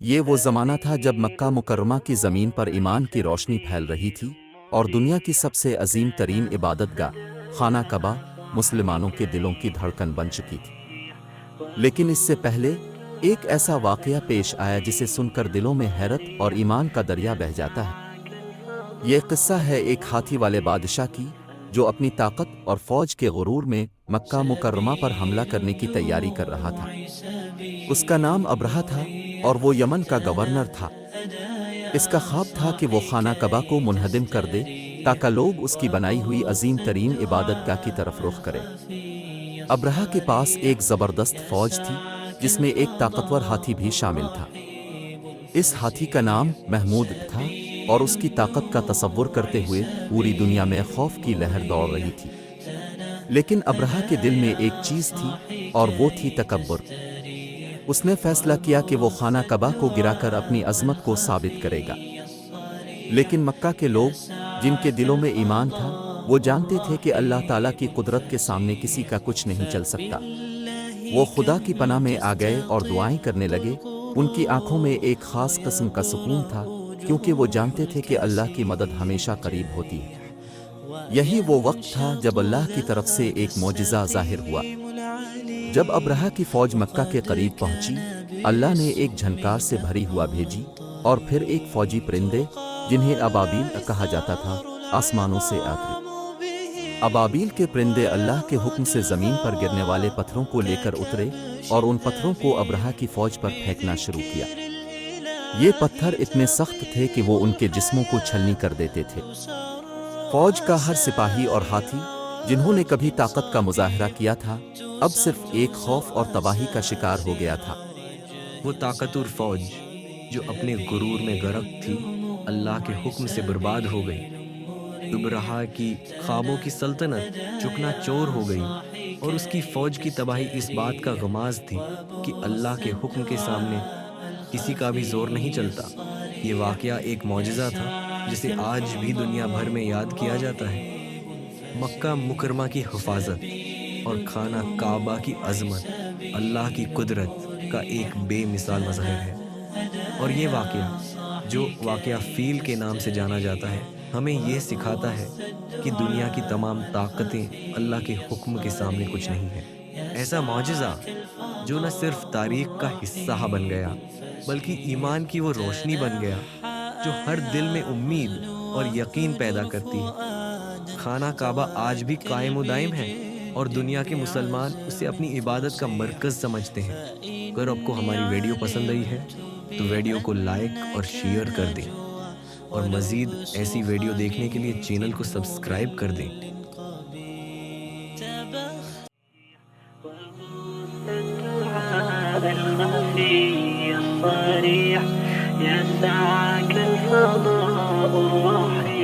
یہ وہ زمانہ تھا جب مکہ مکرمہ کی زمین پر ایمان کی روشنی پھیل رہی تھی اور دنیا کی سب سے عظیم ترین عبادت گاہ خانہ کعبہ مسلمانوں کے دلوں کی دھڑکن بن چکی تھی۔ لیکن اس سے پہلے ایک ایسا واقعہ پیش آیا جسے سن کر دلوں میں حیرت اور ایمان کا دریا بہہ جاتا ہے۔ یہ قصہ ہے ایک ہاتھی والے بادشاہ کی جو اپنی طاقت اور فوج کے غرور میں مکہ مکرمہ پر حملہ کرنے کی تیاری کر رہا تھا۔ اس کا نام ابرہہ تھا اور وہ یمن کا گورنر تھا۔ اس کا خواب تھا کہ وہ خانہ کعبہ کو منہدم کر دے تاکہ لوگ اس کی بنائی ہوئی عظیم ترین عبادت گاہ کی طرف رخ کریں۔ ابرہہ کے پاس ایک زبردست فوج تھی جس میں ایک طاقتور ہاتھی بھی شامل تھا۔ اس ہاتھی کا نام محمود تھا اور اس کی طاقت کا تصور کرتے ہوئے پوری دنیا میں خوف کی لہر دوڑ رہی تھی۔ لیکن ابرہہ کے دل میں ایک چیز تھی اور وہ تھی تکبر۔ اس نے فیصلہ کیا کہ وہ خانہ کعبہ کو گرا کر اپنی عظمت کو ثابت کرے گا۔ لیکن مکہ کے لوگ جن کے دلوں میں ایمان تھا وہ جانتے تھے کہ اللہ تعالیٰ کی قدرت کے سامنے کسی کا کچھ نہیں چل سکتا۔ وہ خدا کی پناہ میں آ گئے اور دعائیں کرنے لگے۔ ان کی آنکھوں میں ایک خاص قسم کا سکون تھا کیونکہ وہ جانتے تھے کہ اللہ کی مدد ہمیشہ قریب ہوتی ہے۔ یہی وہ وقت تھا جب اللہ کی طرف سے ایک معجزہ ظاہر ہوا۔ جب ابرہہ کی فوج مکہ کے قریب پہنچی، اللہ نے ایک جھنکار سے بھری ہوا بھیجی اور پھر ایک فوجی پرندے جنہیں ابابیل کہا جاتا تھا آسمانوں سے اترے۔ ابابیل کے پرندے اللہ کے حکم سے زمین پر گرنے والے پتھروں کو لے کر اترے اور ان پتھروں کو ابرہہ کی فوج پر پھینکنا شروع کیا۔ یہ پتھر اتنے سخت تھے کہ وہ ان کے جسموں کو چھلنی کر دیتے تھے۔ فوج کا ہر سپاہی اور ہاتھی جنہوں نے کبھی طاقت کا مظاہرہ کیا تھا اب صرف ایک خوف اور تباہی کا شکار ہو گیا تھا۔ وہ طاقتور فوج جو اپنے غرور میں غرق تھی اللہ کے حکم سے برباد ہو گئی۔ ابرہہ کی خوابوں کی سلطنت چکنا چور ہو گئی اور اس کی فوج کی تباہی اس بات کا غماز تھی کہ اللہ کے حکم کے سامنے کسی کا بھی زور نہیں چلتا۔ یہ واقعہ ایک معجزہ تھا جسے آج بھی دنیا بھر میں یاد کیا جاتا ہے۔ مکہ مکرمہ کی حفاظت اور خانہ کعبہ کی عظمت اللہ کی قدرت کا ایک بے مثال مظہر ہے۔ اور یہ واقعہ جو واقعہ فیل کے نام سے جانا جاتا ہے ہمیں یہ سکھاتا ہے کہ دنیا کی تمام طاقتیں اللہ کے حکم کے سامنے کچھ نہیں ہیں۔ ایسا معجزہ جو نہ صرف تاریخ کا حصہ بن گیا بلکہ ایمان کی وہ روشنی بن گیا جو ہر دل میں امید اور یقین پیدا کرتی ہے۔ خانہ کعبہ آج بھی قائم و دائم ہے اور دنیا کے مسلمان اسے اپنی عبادت کا مرکز سمجھتے ہیں۔ اگر آپ کو ہماری ویڈیو پسند آئی ہے تو ویڈیو کو لائک اور شیئر کر دیں اور مزید ایسی ویڈیو دیکھنے کے لیے چینل کو سبسکرائب کر دیں۔ الخفي الصريح يسعك الفضاء الرحيم